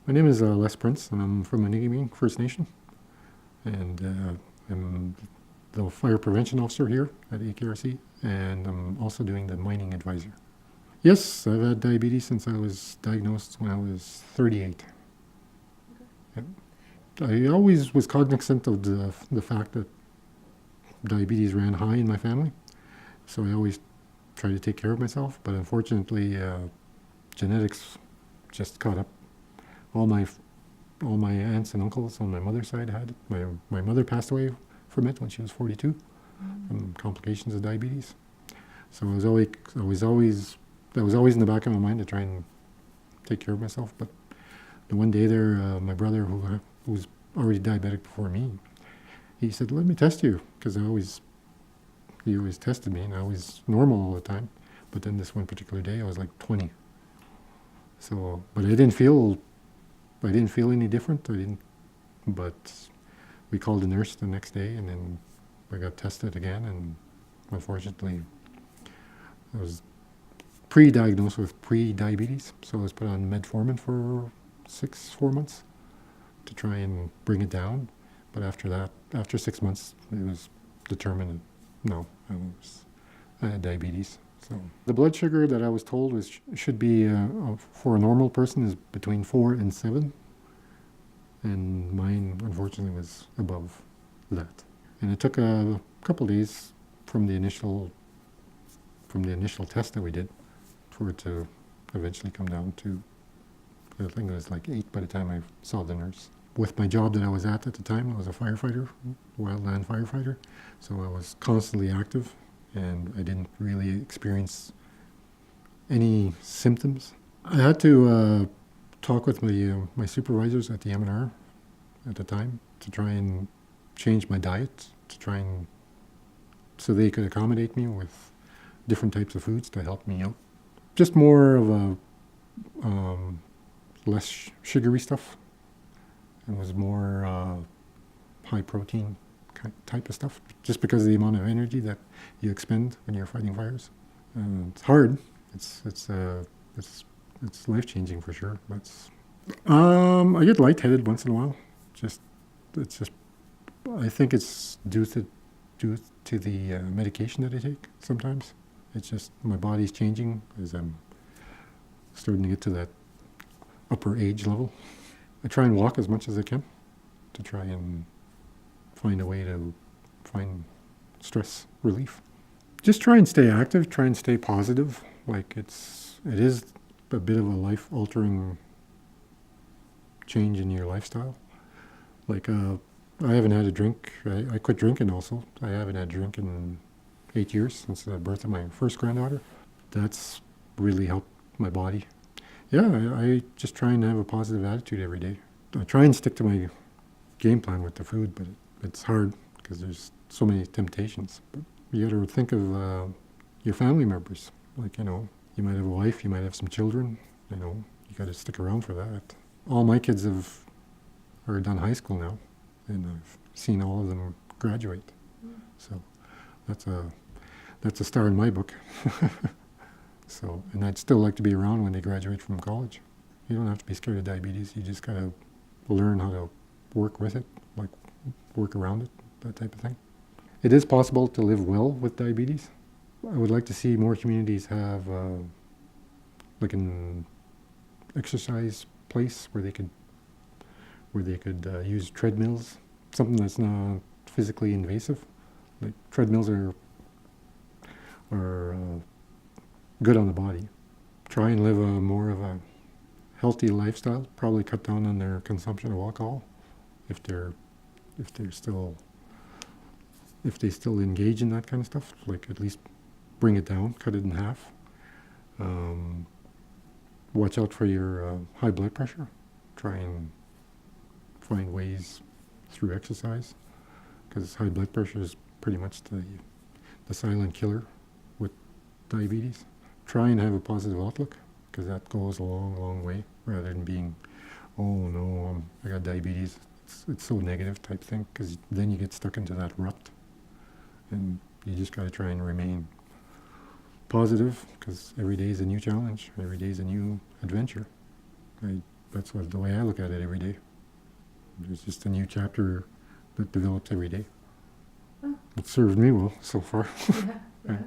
My name is Les Prince, and I'm from Anigami First Nation, and I'm the fire prevention officer here at AKRC, and I'm also doing the mining advisor. Yes, I've had diabetes since I was diagnosed when I was 38. Yep. I always was cognizant of the fact that diabetes ran high in my family, so I always tried to take care of myself, but unfortunately, genetics just caught up. All my all my aunts and uncles on my mother's side had it. My mother passed away from it when she was 42 from complications of diabetes. So that was always in the back of my mind to try and take care of myself. But the one day there, my brother, who was already diabetic before me, he said, "Let me test you," because he always tested me, and I was normal all the time. But then this one particular day, I was like 20. So, but I didn't feel any different. I didn't. But we called the nurse the next day, and then I got tested again, and unfortunately, I was pre-diagnosed with pre-diabetes. So I was put on metformin for 4 months to try and bring it down. But after that, after 6 months, it was determined. No, I had diabetes. So the blood sugar that I was told should be for a normal person is between 4 and 7, and mine unfortunately was above that. And it took a couple days from the initial test that we did for it to eventually come down to, I think it was like 8 by the time I saw the nurse. With my job that I was at the time, I was a firefighter, wildland firefighter, so I was constantly active, and I didn't really experience any symptoms. I had to talk with my supervisors at the MNR at the time to try and change my diet to try and so they could accommodate me with different types of foods to help me out. Just more of a less sugary stuff. It was more high protein type of stuff, just because of the amount of energy that you expend when you're fighting fires. And it's hard. It's life changing for sure. But I get lightheaded once in a while. It's just I think it's due to the medication that I take. Sometimes it's just my body's changing as I'm starting to get to that upper age level. I try and walk as much as I can to try and find a way to find stress relief. Just try and stay active, try and stay positive. Like it is a bit of a life-altering change in your lifestyle. Like I haven't had a drink. I quit drinking also. I haven't had a drink in 8 years since the birth of my first granddaughter. That's really helped my body. Yeah, I just try and have a positive attitude every day. I try and stick to my game plan with the food, but it's hard because there's so many temptations. But you got to think of your family members. Like, you might have a wife, you might have some children. You got to stick around for that. All my kids are done high school now, and I've seen all of them graduate. So that's a star in my book. So, and I'd still like to be around when they graduate from college. You don't have to be scared of diabetes. You just gotta learn how to work with it, like work around it, that type of thing. It is possible to live well with diabetes. I would like to see more communities have like an exercise place where they could use treadmills, something that's not physically invasive. Like treadmills are good on the body. Try and live more of a healthy lifestyle. Probably cut down on their consumption of alcohol if they still engage in that kind of stuff. Like at least bring it down, cut it in half. Watch out for your high blood pressure. Try and find ways through exercise, because high blood pressure is pretty much the silent killer with diabetes. Try and have a positive outlook, because that goes a long, long way, rather than being, oh no, I got diabetes. It's so negative type thing, because then you get stuck into that rut, and you just got to try and remain positive, because every day is a new challenge. Every day is a new adventure. I that's the way I look at it every day. It's just a new chapter that develops every day. Oh. It served me well so far. Yeah, yeah.